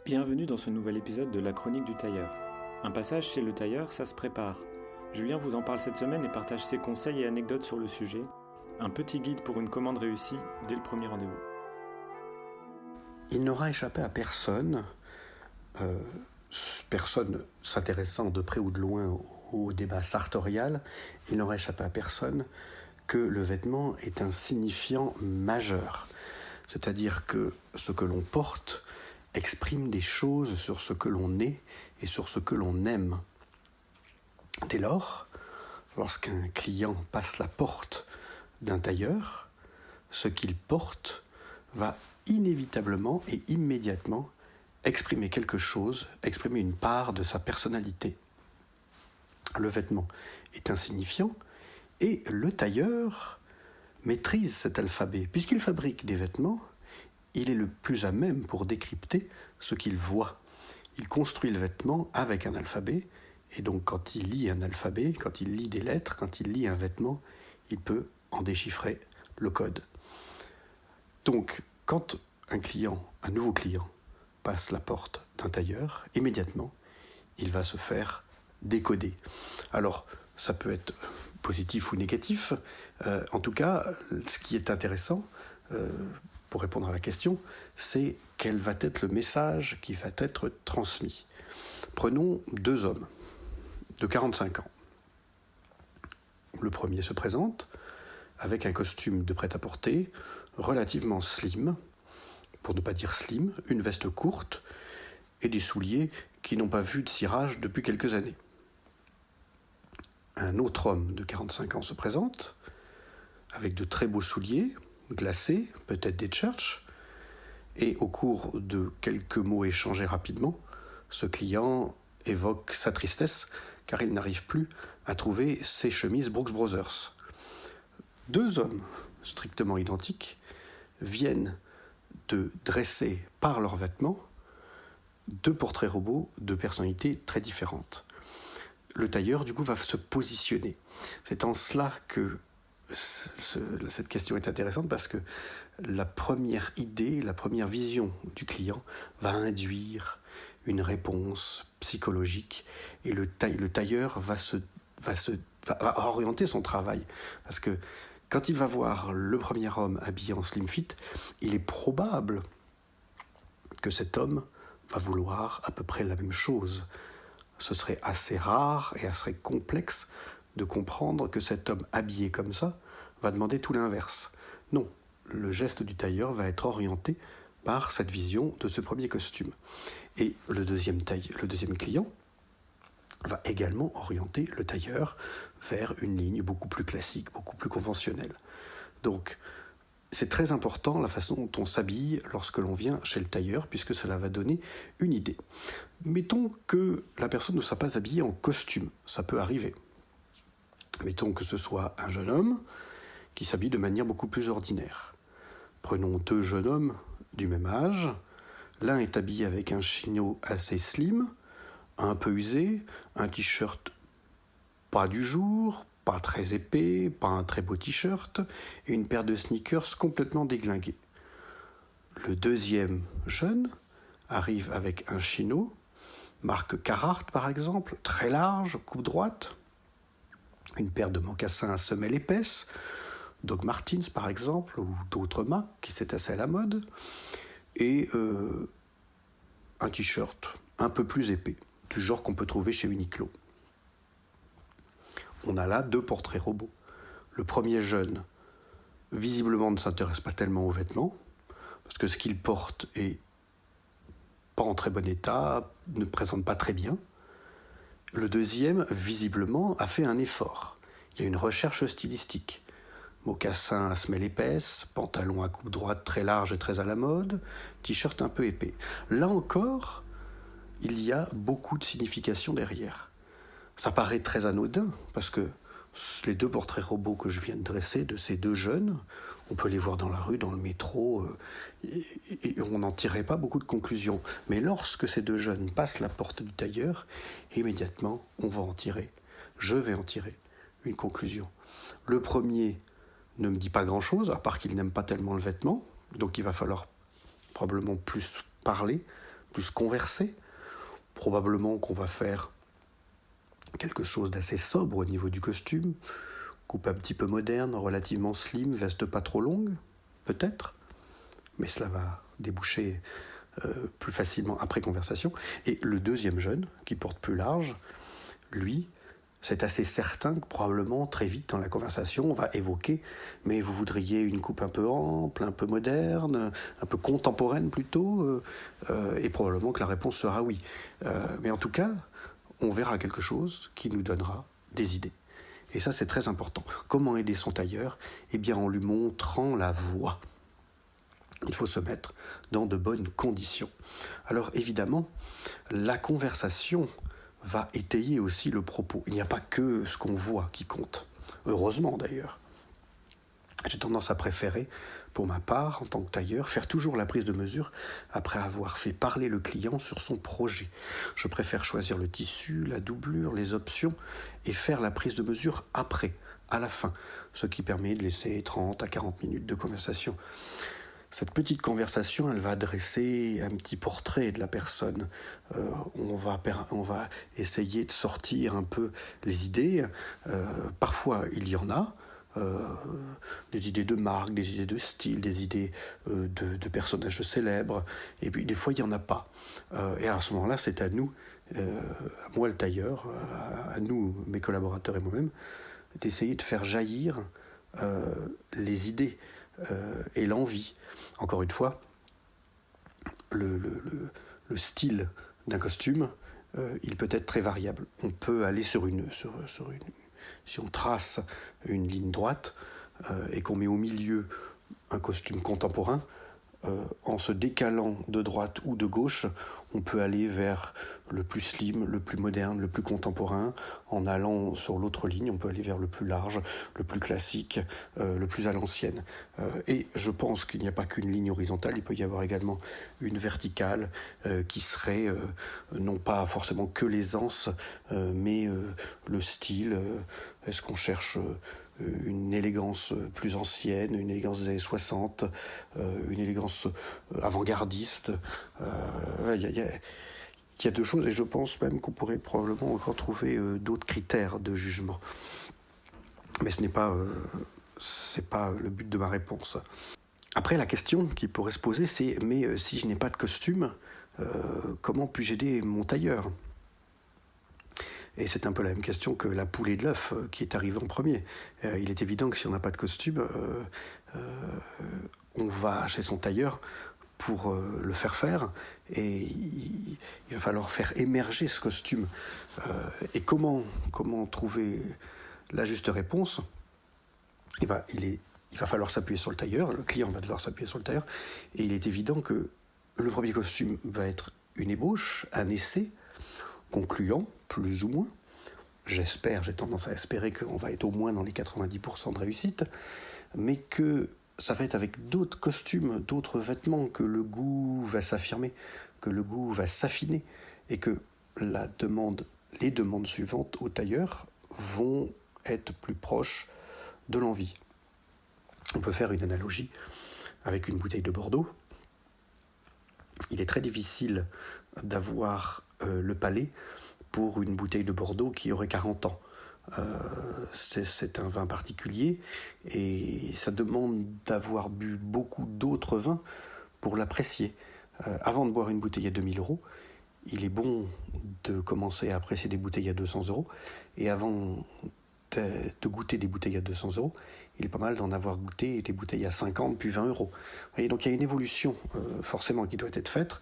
Bienvenue dans ce nouvel épisode de la chronique du tailleur. Un passage chez le tailleur, ça se prépare. Julien vous en parle cette semaine et partage ses conseils et anecdotes sur le sujet. Un petit guide pour une commande réussie dès le premier rendez-vous. Il n'aura échappé à personne, personne s'intéressant de près ou de loin au débat sartorial, il n'aura échappé à personne que le vêtement est un signifiant majeur. C'est-à-dire que ce que l'on porte exprime des choses sur ce que l'on est et sur ce que l'on aime. Dès lors, lorsqu'un client passe la porte d'un tailleur, ce qu'il porte va inévitablement et immédiatement exprimer quelque chose, exprimer une part de sa personnalité. Le vêtement est insignifiant et le tailleur maîtrise cet alphabet. Puisqu'il fabrique des vêtements, il est le plus à même pour décrypter ce qu'il voit. Il construit le vêtement avec un alphabet, et donc quand il lit un alphabet, quand il lit des lettres, quand il lit un vêtement, il peut en déchiffrer le code. Donc, quand un nouveau client, passe la porte d'un tailleur, immédiatement, il va se faire décoder. Alors, ça peut être positif ou négatif. En tout cas, ce qui est intéressant, pour répondre à la question, c'est quel va être le message qui va être transmis. Prenons deux hommes de 45 ans. Le premier se présente avec un costume de prêt-à-porter relativement slim, pour ne pas dire slim, une veste courte et des souliers qui n'ont pas vu de cirage depuis quelques années. Un autre homme de 45 ans se présente avec de très beaux souliers, glacés, peut-être des Church, et au cours de quelques mots échangés rapidement, ce client évoque sa tristesse car il n'arrive plus à trouver ses chemises Brooks Brothers. Deux hommes strictement identiques viennent de dresser par leurs vêtements deux portraits robots de personnalités très différentes. Le tailleur, du coup, va se positionner. C'est en cela que cette question est intéressante parce que la première idée, la première vision du client va induire une réponse psychologique et le tailleur va orienter son travail. Parce que quand il va voir le premier homme habillé en slim fit, il est probable que cet homme va vouloir à peu près la même chose. Ce serait assez rare et assez complexe de comprendre que cet homme habillé comme ça va demander tout l'inverse. Non, le geste du tailleur va être orienté par cette vision de ce premier costume. Et le deuxième client va également orienter le tailleur vers une ligne beaucoup plus classique, beaucoup plus conventionnelle. Donc, c'est très important la façon dont on s'habille lorsque l'on vient chez le tailleur, puisque cela va donner une idée. Mettons que la personne ne soit pas habillée en costume, ça peut arriver. Mettons que ce soit un jeune homme qui s'habille de manière beaucoup plus ordinaire. Prenons deux jeunes hommes du même âge. L'un est habillé avec un chignon assez slim, un peu usé, un t-shirt pas du jour, pas très épais, pas un très beau t-shirt, et une paire de sneakers complètement déglingués. Le deuxième jeune arrive avec un chino, marque Carhartt par exemple, très large, coupe droite, une paire de mocassins à semelle épaisse, Doc Martens par exemple, ou d'autres marques qui s'est assez à la mode, et un t-shirt un peu plus épais, du genre qu'on peut trouver chez Uniqlo. On a là deux portraits robots. Le premier jeune, visiblement, ne s'intéresse pas tellement aux vêtements, parce que ce qu'il porte est pas en très bon état, ne présente pas très bien. Le deuxième, visiblement, a fait un effort. Il y a une recherche stylistique. Mocassins à semelle épaisse, pantalon à coupe droite très large et très à la mode, t-shirt un peu épais. Là encore, il y a beaucoup de signification derrière. Ça paraît très anodin, parce que les deux portraits robots que je viens de dresser de ces deux jeunes, on peut les voir dans la rue, dans le métro, et on n'en tirerait pas beaucoup de conclusions. Mais lorsque ces deux jeunes passent la porte du tailleur, immédiatement, je vais en tirer une conclusion. Le premier ne me dit pas grand-chose, à part qu'il n'aime pas tellement le vêtement, donc il va falloir probablement plus parler plus converser. Probablement qu'on va faire quelque chose d'assez sobre au niveau du costume, coupe un petit peu moderne, relativement slim, veste pas trop longue, peut-être, mais cela va déboucher plus facilement après conversation. Et le deuxième jeune, qui porte plus large, lui, c'est assez certain que probablement très vite dans la conversation on va évoquer « mais vous voudriez une coupe un peu ample, un peu moderne, un peu contemporaine plutôt ?» et probablement que la réponse sera oui. Mais en tout cas, on verra quelque chose qui nous donnera des idées. Et ça, c'est très important. Comment aider son tailleur ? Eh bien, en lui montrant la voie. Il faut se mettre dans de bonnes conditions. Alors évidemment, la conversation va étayer aussi le propos. Il n'y a pas que ce qu'on voit qui compte. Heureusement d'ailleurs. J'ai tendance à préférer, pour ma part, en tant que tailleur, faire toujours la prise de mesure après avoir fait parler le client sur son projet. Je préfère choisir le tissu, la doublure, les options et faire la prise de mesure après, à la fin, ce qui permet de laisser 30 à 40 minutes de conversation. Cette petite conversation, elle va dresser un petit portrait de la personne. On va essayer de sortir un peu les idées. Parfois, il y en a. Des idées de marque, des idées de style, des idées de personnages célèbres. Et puis, des fois, il n'y en a pas. Et à ce moment-là, c'est à nous, à moi le tailleur, à nous, mes collaborateurs et moi-même, d'essayer de faire jaillir les idées et l'envie. Encore une fois, le style d'un costume, il peut être très variable. On peut aller sur une si on trace une ligne droite et qu'on met au milieu un costume contemporain, en se décalant de droite ou de gauche, on peut aller vers le plus slim, le plus moderne, le plus contemporain. En allant sur l'autre ligne, on peut aller vers le plus large, le plus classique, le plus à l'ancienne. Et je pense qu'il n'y a pas qu'une ligne horizontale, il peut y avoir également une verticale qui serait non pas forcément que l'aisance, mais le style. Est-ce qu'on cherche une élégance plus ancienne, une élégance des années 60, une élégance avant-gardiste. Il y a deux choses, et je pense même qu'on pourrait probablement encore trouver d'autres critères de jugement. Mais c'est pas le but de ma réponse. Après, la question qui pourrait se poser, c'est « mais si je n'ai pas de costume, comment puis-je aider mon tailleur ?» Et c'est un peu la même question que la poule et de l'œuf qui est arrivée en premier. Il est évident que si on n'a pas de costume, on va chez son tailleur pour le faire faire, et il va falloir faire émerger ce costume. Et comment trouver la juste réponse ? Il va falloir s'appuyer sur le tailleur, le client va devoir s'appuyer sur le tailleur, et il est évident que le premier costume va être une ébauche, un essai, concluant, plus ou moins. J'ai tendance à espérer qu'on va être au moins dans les 90% de réussite, mais que ça va être avec d'autres costumes, d'autres vêtements, que le goût va s'affirmer, que le goût va s'affiner, et que les demandes suivantes au tailleur vont être plus proches de l'envie. On peut faire une analogie avec une bouteille de Bordeaux. Il est très difficile d'avoir le palais pour une bouteille de Bordeaux qui aurait 40 ans. C'est un vin particulier et ça demande d'avoir bu beaucoup d'autres vins pour l'apprécier. Avant de boire une bouteille à 2000 €, il est bon de commencer à apprécier des bouteilles à 200 €, et avant de goûter des bouteilles à 200 €, il est pas mal d'en avoir goûté des bouteilles à 50 puis 20 €. Et donc il y a une évolution forcément qui doit être faite.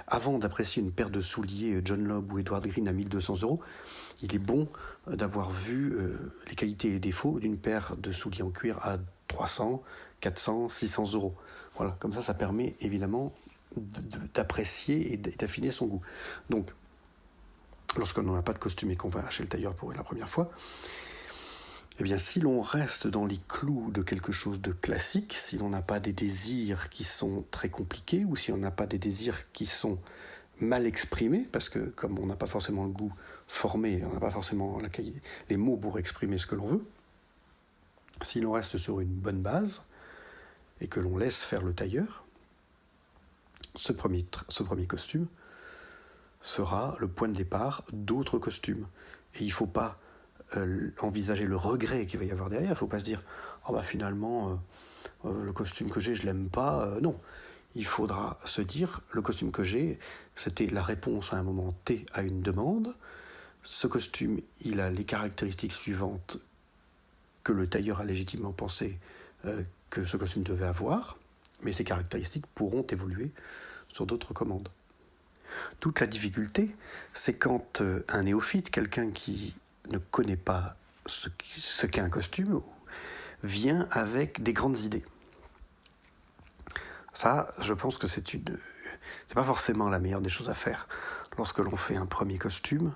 Avant d'apprécier une paire de souliers John Lobb ou Edward Green à 1200 €, il est bon d'avoir vu les qualités et les défauts d'une paire de souliers en cuir à 300, 400, 600 €. Voilà, comme ça permet évidemment d'apprécier et d'affiner son goût. Donc, lorsqu'on n'en a pas de costume et qu'on va chez le tailleur pour la première fois, eh bien, si l'on reste dans les clous de quelque chose de classique, si l'on n'a pas des désirs qui sont très compliqués, ou si on n'a pas des désirs qui sont mal exprimés, parce que comme on n'a pas forcément le goût formé, on n'a pas forcément les mots pour exprimer ce que l'on veut, si l'on reste sur une bonne base et que l'on laisse faire le tailleur, ce premier costume sera le point de départ d'autres costumes. Et il ne faut pas envisager le regret qu'il va y avoir derrière. Il ne faut pas se dire « Oh bah finalement, le costume que j'ai, je ne l'aime pas. » Non, il faudra se dire « Le costume que j'ai, c'était la réponse à un moment T à une demande. Ce costume, il a les caractéristiques suivantes que le tailleur a légitimement pensé que ce costume devait avoir, mais ces caractéristiques pourront évoluer sur d'autres commandes. » Toute la difficulté, c'est quand un néophyte, quelqu'un qui ne connaît pas ce qu'est un costume, vient avec des grandes idées. Ça, je pense que c'est pas forcément la meilleure des choses à faire. Lorsque l'on fait un premier costume,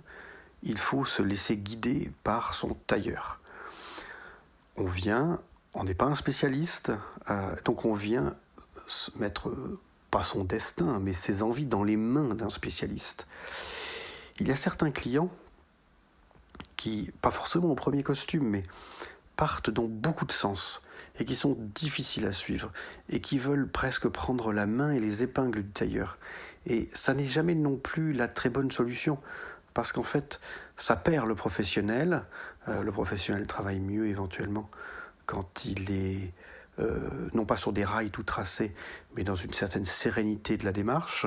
il faut se laisser guider par son tailleur. On n'est pas un spécialiste, donc on vient mettre pas son destin, mais ses envies dans les mains d'un spécialiste. Il y a certains clients qui, pas forcément au premier costume, mais partent dans beaucoup de sens et qui sont difficiles à suivre et qui veulent presque prendre la main et les épingles du tailleur. Et ça n'est jamais non plus la très bonne solution parce qu'en fait, ça perd le professionnel. Le professionnel travaille mieux éventuellement quand il est non pas sur des rails tout tracés, mais dans une certaine sérénité de la démarche.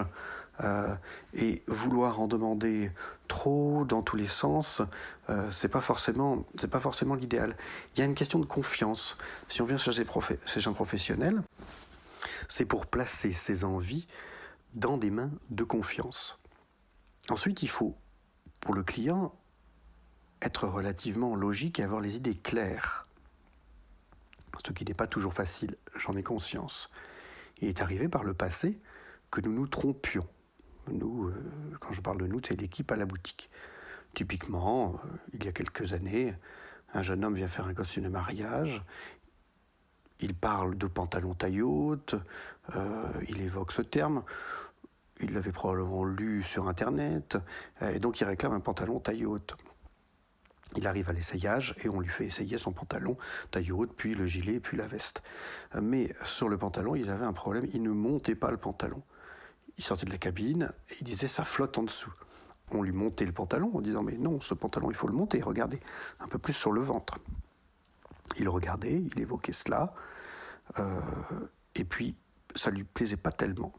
Et vouloir en demander trop dans tous les sens, c'est pas forcément l'idéal. Il y a une question de confiance. Si on vient chez un professionnel, c'est pour placer ses envies dans des mains de confiance. Ensuite, il faut, pour le client, être relativement logique et avoir les idées claires. Ce qui n'est pas toujours facile, j'en ai conscience. Il est arrivé par le passé que nous nous trompions. Nous, quand je parle de nous, c'est l'équipe à la boutique. Typiquement, il y a quelques années, un jeune homme vient faire un costume de mariage, il parle de pantalon taille haute, il évoque ce terme, il l'avait probablement lu sur Internet, et donc il réclame un pantalon taille haute. Il arrive à l'essayage et on lui fait essayer son pantalon taille haute, puis le gilet, puis la veste. Mais sur le pantalon, il avait un problème, il ne montait pas le pantalon. Il sortait de la cabine et il disait « ça flotte en dessous ». On lui montait le pantalon en disant « mais non, ce pantalon, il faut le monter, regardez, un peu plus sur le ventre ». Il regardait, il évoquait cela, et puis ça ne lui plaisait pas tellement.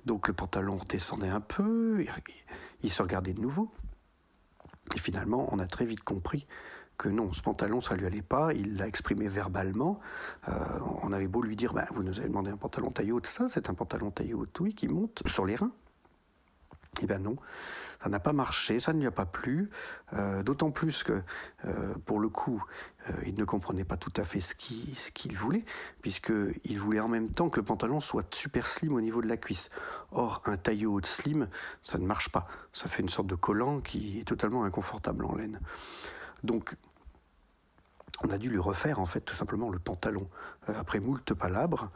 Donc le pantalon redescendait un peu, il se regardait de nouveau. Et finalement, on a très vite compris que non, ce pantalon, ça ne lui allait pas. Il l'a exprimé verbalement. On avait beau lui dire, vous nous avez demandé un pantalon taille haute, ça, c'est un pantalon taille haute, oui, qui monte sur les reins. Eh bien non, ça n'a pas marché, ça ne lui a pas plu, d'autant plus que, pour le coup, il ne comprenait pas tout à fait ce qu'il voulait, puisqu'il voulait en même temps que le pantalon soit super slim au niveau de la cuisse. Or, un taille haute slim, ça ne marche pas. Ça fait une sorte de collant qui est totalement inconfortable en laine. Donc, on a dû lui refaire, en fait, tout simplement le pantalon. Après moult palabres,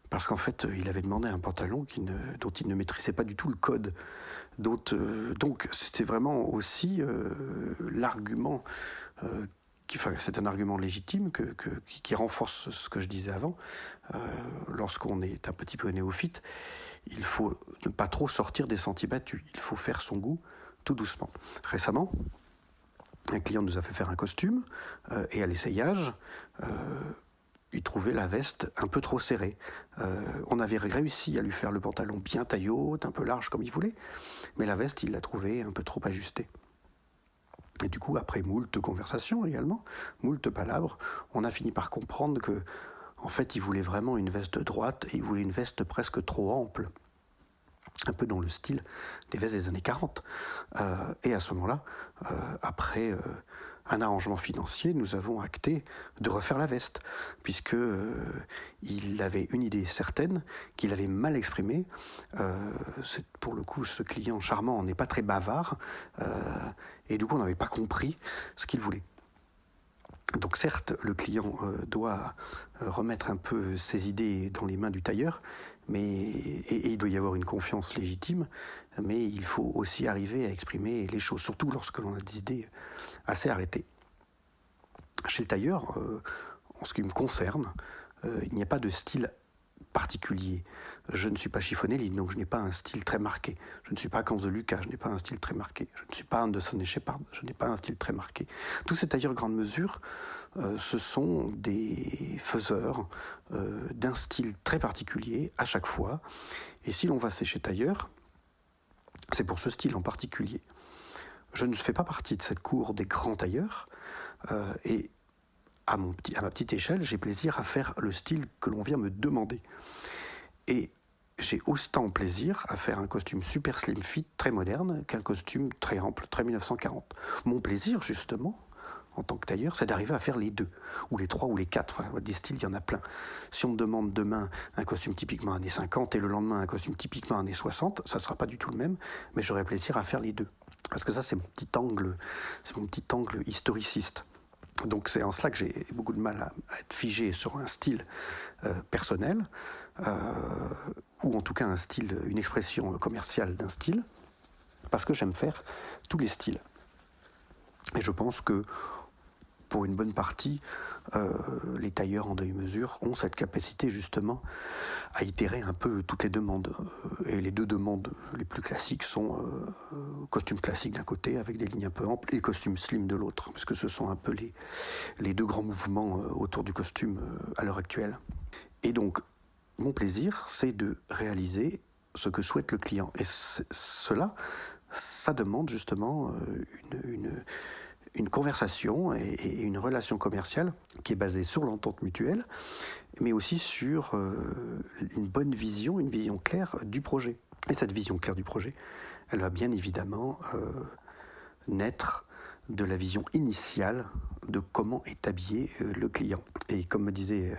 parce qu'en fait, il avait demandé un pantalon dont il ne maîtrisait pas du tout le code. Donc, c'était vraiment aussi l'argument, c'est un argument légitime qui renforce ce que je disais avant. Lorsqu'on est un petit peu néophyte, il faut ne pas trop sortir des sentiers battus. Il faut faire son goût tout doucement. Récemment, un client nous a fait faire un costume et à l'essayage, il trouvait la veste un peu trop serrée. On avait réussi à lui faire le pantalon bien taille haute, un peu large comme il voulait, mais la veste, il l'a trouvée un peu trop ajustée. Et du coup, après moult conversations également, moult palabres, on a fini par comprendre que, en fait, il voulait vraiment une veste droite et il voulait une veste presque trop ample, un peu dans le style des vestes des années 40. Et à ce moment-là, après un arrangement financier, nous avons acté de refaire la veste, puisque il avait une idée certaine, qu'il avait mal exprimée. Pour le coup, ce client charmant n'est pas très bavard, et du coup, on n'avait pas compris ce qu'il voulait. Donc certes, le client doit remettre un peu ses idées dans les mains du tailleur, et il doit y avoir une confiance légitime, mais il faut aussi arriver à exprimer les choses, surtout lorsque l'on a des idées assez arrêtées. Chez le tailleur, en ce qui me concerne, il n'y a pas de style particulier. Je ne suis pas Chiffonelli, donc je n'ai pas un style très marqué. Je ne suis pas Kanz de Lucas, je n'ai pas un style très marqué. Je ne suis pas Anderson et Shepard, je n'ai pas un style très marqué. Tous ces tailleurs grande mesure, ce sont des faiseurs d'un style très particulier à chaque fois. Et si l'on va chez tailleur, c'est pour ce style en particulier. Je ne fais pas partie de cette cour des grands tailleurs, et à ma petite échelle, j'ai plaisir à faire le style que l'on vient me demander. Et j'ai autant plaisir à faire un costume super slim fit, très moderne, qu'un costume très ample, très 1940. Mon plaisir, justement, en tant que tailleur, c'est d'arriver à faire les deux, ou les trois, ou les quatre. Enfin, des styles, il y en a plein. Si on me demande demain un costume typiquement années 50 et le lendemain un costume typiquement années 60, ça ne sera pas du tout le même, mais j'aurai plaisir à faire les deux. Parce que ça, c'est mon petit angle historiciste. Donc c'est en cela que j'ai beaucoup de mal à être figé sur un style personnel, ou en tout cas un style, une expression commerciale d'un style, parce que j'aime faire tous les styles. Et je pense que pour une bonne partie, les tailleurs en demi-mesure ont cette capacité justement à itérer un peu toutes les demandes. Et les deux demandes les plus classiques sont costume classique d'un côté avec des lignes un peu amples et costume slim de l'autre, parce que ce sont un peu les deux grands mouvements autour du costume à l'heure actuelle. Et donc, mon plaisir, c'est de réaliser ce que souhaite le client. Et cela, ça demande justement une conversation et une relation commerciale qui est basée sur l'entente mutuelle, mais aussi sur une bonne vision, une vision claire du projet. Et cette vision claire du projet, elle va bien évidemment naître de la vision initiale de comment est habillé le client. Et comme me disait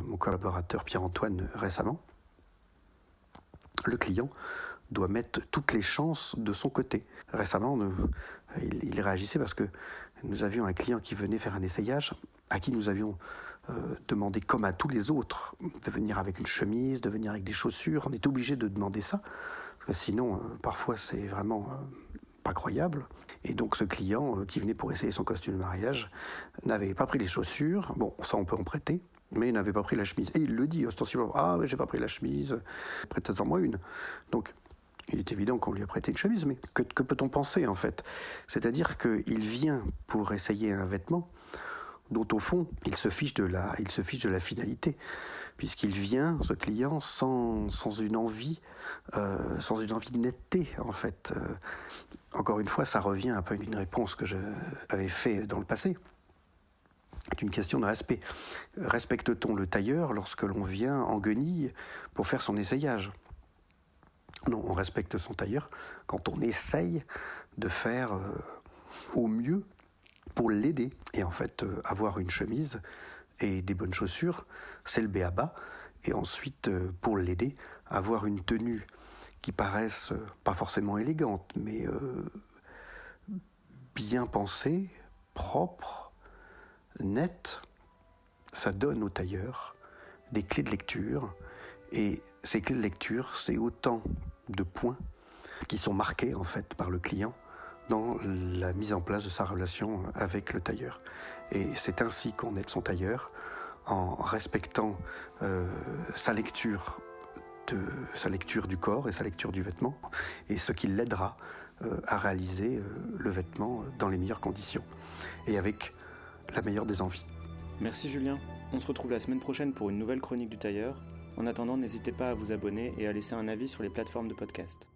mon collaborateur Pierre-Antoine récemment, le client doit mettre toutes les chances de son côté. Récemment, il réagissait parce que nous avions un client qui venait faire un essayage, à qui nous avions demandé, comme à tous les autres, de venir avec une chemise, de venir avec des chaussures. On est obligé de demander ça, parce que sinon, parfois, c'est vraiment pas croyable. Et donc, ce client qui venait pour essayer son costume de mariage n'avait pas pris les chaussures. Bon, ça, on peut en prêter. Mais il n'avait pas pris la chemise. Et il le dit ostensiblement, « Ah, mais j'ai pas pris la chemise, prêtez-en moi une. » Donc, il est évident qu'on lui a prêté une chemise, mais que peut-on penser, en fait ? C'est-à-dire qu'il vient pour essayer un vêtement dont, au fond, il se fiche de la finalité, puisqu'il vient, ce client, sans une envie de netteté, en fait. Encore une fois, ça revient un peu à une réponse que j'avais faite dans le passé. C'est une question de respect. Respecte-t-on le tailleur lorsque l'on vient en guenille pour faire son essayage ? Non, on respecte son tailleur quand on essaye de faire au mieux pour l'aider. Et en fait, avoir une chemise et des bonnes chaussures, c'est le b.a.-ba. Et ensuite, pour l'aider, avoir une tenue qui paraisse pas forcément élégante, mais bien pensée, propre, nette, ça donne au tailleur des clés de lecture. Et ces clés de lecture, c'est autant de points qui sont marqués en fait par le client dans la mise en place de sa relation avec le tailleur. Et c'est ainsi qu'on aide son tailleur, en respectant sa lecture du corps et sa lecture du vêtement, et ce qui l'aidera à réaliser le vêtement dans les meilleures conditions et avec la meilleure des envies. Merci Julien. On se retrouve la semaine prochaine pour une nouvelle chronique du tailleur. En attendant, n'hésitez pas à vous abonner et à laisser un avis sur les plateformes de podcast.